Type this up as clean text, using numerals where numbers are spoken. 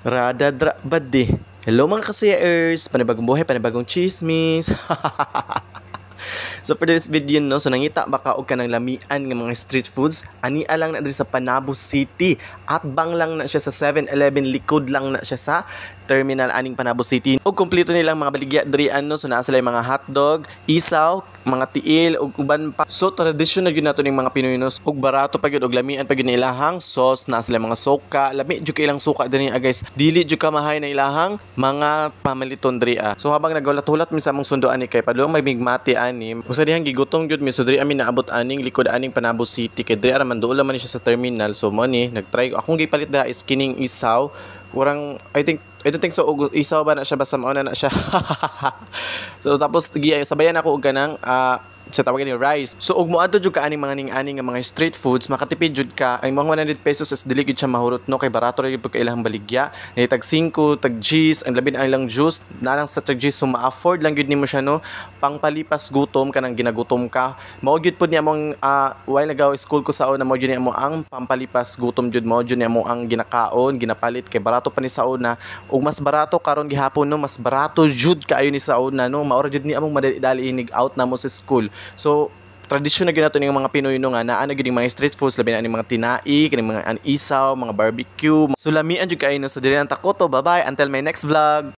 Radadra badi. Hello mga kasiyers! Panibagong buhay, panibagong chismis. So for this video no, so nangita baka og kanang lamian nga mga street foods, ani lang na diri sa Panabo City. At bang lang na siya sa 7-Eleven, likod lang na siya sa terminal aning Panabo City. Og kompleto nilang mga baligya diri ano, so naa sila yung mga hotdog, isaw, mga tiil ug uban pa. So traditional gyud nato ning mga Pinoy no, ug barato pa gyud og lamian pa gyud na ilahang sauce, naa sila mga soka, lami jud kay ilang suka diri guys. Dili jud ka mahay na ilahang mga pamaliton diri. So habang naghulat-hulat mi sa among sunduan ni kay padulong may migmati ani, usa dihang gigutong jud mi, so diri amin naabot aning likod aning Panabo City kay diri ara man duol man siya sa terminal. So mo ni nagtry akong gipalit dira is kining isaw. Kurang I don't think so og isaw ba na siya, basta mao na siya. So tapos sabayan ako og kanang sa tawag ni rice. So og moadto jud ka aning mga ning-aning nga mga street foods, makatipid jud ka. Ang mga 100 pesos is dili gid siya mahurot no, kay barato ra gyud pag ilang baligya. Ni tag 5, tag G's, ang labi na ilang juice, na lang sa tag G's, so ma-afford lang gyud nimo siya no. Pangpalipas gutom kanang ginagutom ka. Mao gyud pud ni among while nagaw school ko sa una, mao gyud ni amo ang pampalipas gutom jud, mao gyud ni amo ang ginakaon, ginapalit kay barato pa ni sa una. Ug mas barato karon gihapon no, mas barato jud kaayo ni sa una no. Maura jud ni among madali inig out na mo sa school. So tradisyon na ginato ning mga Pinoy no nga naa na gyud mga street foods, labi na ning mga tinai, kini mga isaw, mga barbecue. So lamian jud kaayo no, so dili ang takoto. Bye bye until my next vlog.